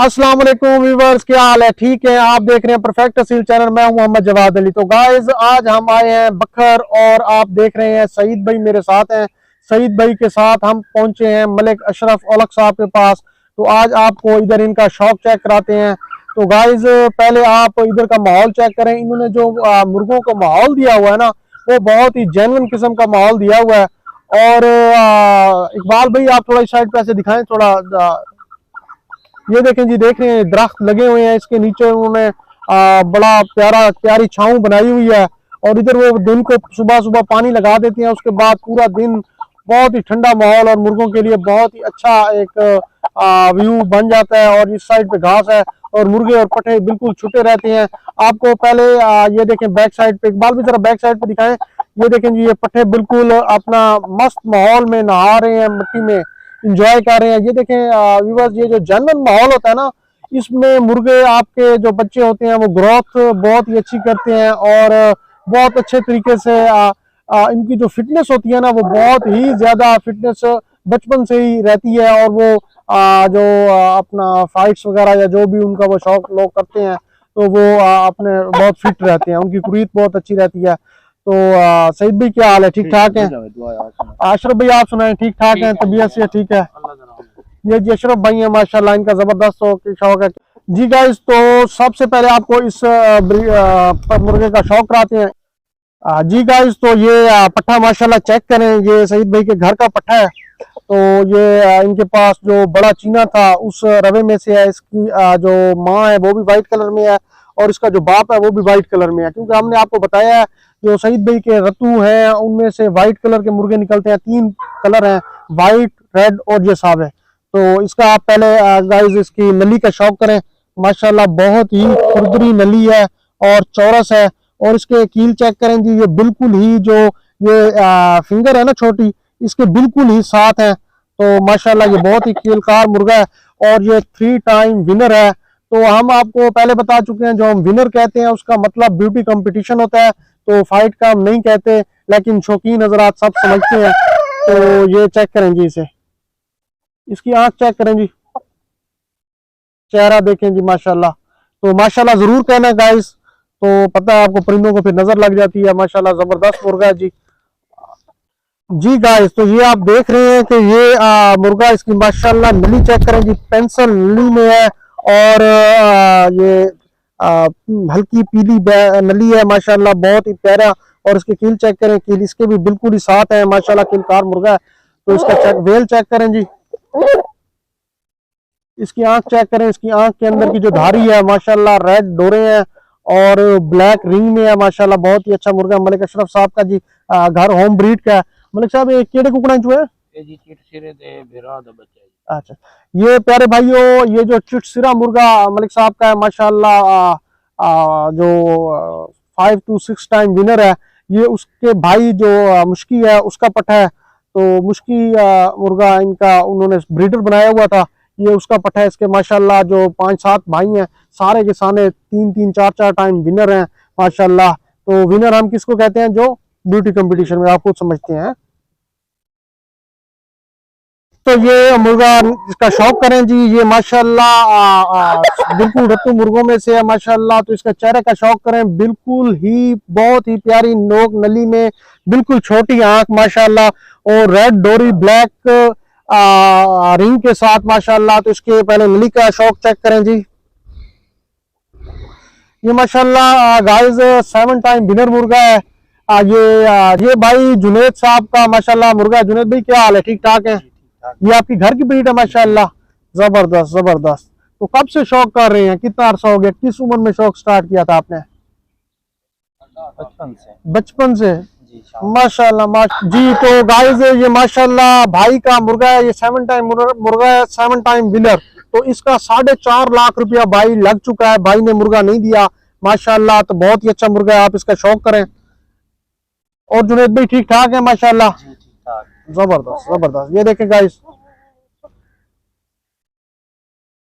अस्सलाम वालेकुम व्यूअर्स, क्या हाल है? ठीक है, आप देख रहे हैं परफेक्ट असील चैनल। मैं हूं मोहम्मद जवाद अली। तो गाइस, आज हम आए हैं बखर और आप देख रहे हैं सईद भाई मेरे साथ हैं। सईद भाई के साथ हम पहुंचे हैं मलिक अशरफ औलख साहब के पास। तो आज आपको इधर इनका शौक चेक कराते हैं। तो गाइस, पहले आप इधर का माहौल चेक करें। इन्होंने जो मुर्गों को माहौल दिया हुआ है ना, वो बहुत ही जेन्युइन किस्म का माहौल दिया हुआ है। और इकबाल भाई, आप थोड़ा इस साइड पे ऐसे दिखाएं थोड़ा। ये देखें जी, देख रहे हैं दरख्त लगे हुए हैं, इसके नीचे उन्होंने बड़ा प्यारी छांव बनाई हुई है। और इधर वो दिन को सुबह सुबह पानी लगा देते हैं, उसके बाद पूरा दिन बहुत ही ठंडा माहौल और मुर्गों के लिए बहुत ही अच्छा एक व्यू बन जाता है। और इस साइड पे घास है और मुर्गे और पट्ठे बिल्कुल छुटे रहते हैं। आपको पहले ये देखें बैक साइड पे, इकबाल भी जरा बैक साइड पे दिखाएं। ये देखें जी, ये पट्ठे बिल्कुल अपना मस्त माहौल में नहा रहे हैं, मिट्टी में इंजॉय कर रहे हैं। ये देखें व्यूअर्स, ये जो जनरल माहौल होता है ना, इसमें मुर्गे आपके जो बच्चे होते हैं वो ग्रोथ बहुत ही अच्छी करते हैं और बहुत अच्छे तरीके से इनकी जो फिटनेस होती है ना, वो बहुत ही ज्यादा फिटनेस बचपन से ही रहती है। और वो जो अपना फाइट्स वगैरह या जो भी उनका वो शौक लोग करते हैं, तो वो अपने बहुत फिट रहते हैं, उनकी कुरीत बहुत अच्छी रहती है। तो सईद भाई, क्या हाल है? ठीक ठाक है? अशरफ भाई, आप सुनाएं, ठीक ठाक है? तबीयत से ठीक है? ये जी अशरफ भाई है, माशाल्लाह, इनका जबरदस्त शौक है जी। गाइस, तो सबसे पहले आपको इस मुर्गे का शौक कराते हैं जी। गाइस, तो ये पट्ठा माशाल्लाह चेक करें, ये सईद भाई के घर का पट्ठा है। तो ये इनके पास जो बड़ा चीना था उस रवे में से है। इसकी जो माँ है वो भी वाइट कलर में है और इसका जो बाप है वो भी वाइट कलर में है, क्योंकि हमने आपको बताया है जो सईद भाई के रतू हैं उनमें से वाइट कलर के मुर्गे निकलते हैं। 3 कलर हैं, वाइट, रेड और ये साहब है। तो इसका आप पहले गाइस इसकी नली का शौक करें। माशाल्लाह बहुत ही खुरदरी नली है और चौरस है। और इसके कील चेक करें जी, ये बिल्कुल ही जो ये फिंगर है ना छोटी, इसके बिल्कुल ही साथ है। तो माशाल्लाह ये बहुत ही कीलकार मुर्गा है और ये 3 टाइम विनर है। तो हम आपको पहले बता चुके हैं, जो हम विनर कहते हैं उसका मतलब ब्यूटी कंपटीशन होता है, तो फाइट का हम नहीं कहते, लेकिन शौकीन हजरात सब समझते हैं। तो ये चेक करें जी, इसे, इसकी आंख चेक करें जी, चेहरा देखें जी, माशाल्लाह। तो माशाल्लाह जरूर कहना गाइस, तो पता है आपको, परिंदों को फिर नजर लग जाती है। माशाल्लाह जबरदस्त मुर्गा है जी। जी गाइस, तो ये आप देख रहे हैं कि ये मुर्गा, इसकी माशाल्लाह नली चेक करें जी, पेंसिल नली में है। और ये हल्की पीली नली है, माशाल्लाह बहुत ही प्यारा। और इसके कील चेक करें, कील इसके भी बिल्कुल ही साथ है, माशाल्लाह कीलकार मुर्गा है। तो इसका वेल चेक करें जी, इसकी आंख चेक करें, इसकी आंख के अंदर की जो धारी है माशाल्लाह रेड डोरे हैं और ब्लैक रिंग में है। माशाल्लाह बहुत ही अच्छा मुर्गा मलिक अशरफ साहब का जी। घर होम ब्रीड का है। मलिक साहब, ये केड़े कुकड़ा जो है? अच्छा, ये प्यारे भाइयों, ये जो चिटसिरा मुर्गा मलिक साहब का है, माशाल्लाह जो 5 to 6 टाइम विनर है। ये उसके भाई जो मुश्की है उसका पट्टा है। तो मुश्की मुर्गा इनका उन्होंने ब्रीडर बनाया हुआ था, ये उसका पट्टा है। इसके माशाल्लाह जो 5-7 भाई हैं, सारे के सारे 3-3, 4-4 टाइम विनर हैं माशाल्लाह। तो विनर हम किसको कहते हैं? जो ब्यूटी कंपटीशन में, आप खुद समझते हैं। तो ये मुर्गा इसका शौक करें जी, ये माशाल्लाह बिल्कुल रत्तू मुर्गों में से है माशाल्लाह। तो इसका चेहरे का शौक करें, बिल्कुल ही बहुत ही प्यारी नोक नली में, बिल्कुल छोटी आंख माशाल्लाह, और रेड डोरी ब्लैक रिंग के साथ माशाल्लाह। तो इसके पहले नली का शौक चेक करें जी। ये माशाल्लाह गाइस 7 टाइम विनर मुर्गा है। ये भाई जुनेद साहब का माशाल्लाह मुर्गा। जुनेद भाई, क्या हाल है? ठीक ठाक है? ये आपकी घर की ब्रीड है माशाल्लाह, जबरदस्त जबरदस्त। तो कब से शौक कर रहे हैं? कितना अरसा हो गया? किस उम्र में शौक स्टार्ट किया था आपने? बचपन से माशाल्लाह जी। तो गाइस, ये माशाल्लाह भाई का मुर्गा है, ये 7 टाइम मुर्गा है, 7 टाइम विनर। तो इसका 4.5 लाख रुपया भाई लग चुका है, भाई ने मुर्गा नहीं दिया माशाल्लाह। तो बहुत ही अच्छा मुर्गा है, आप इसका शौक करें। और जुनेद भाई ठीक ठाक है माशाल्लाह, जबरदस्त जबरदस्त। ये देखें गाइस,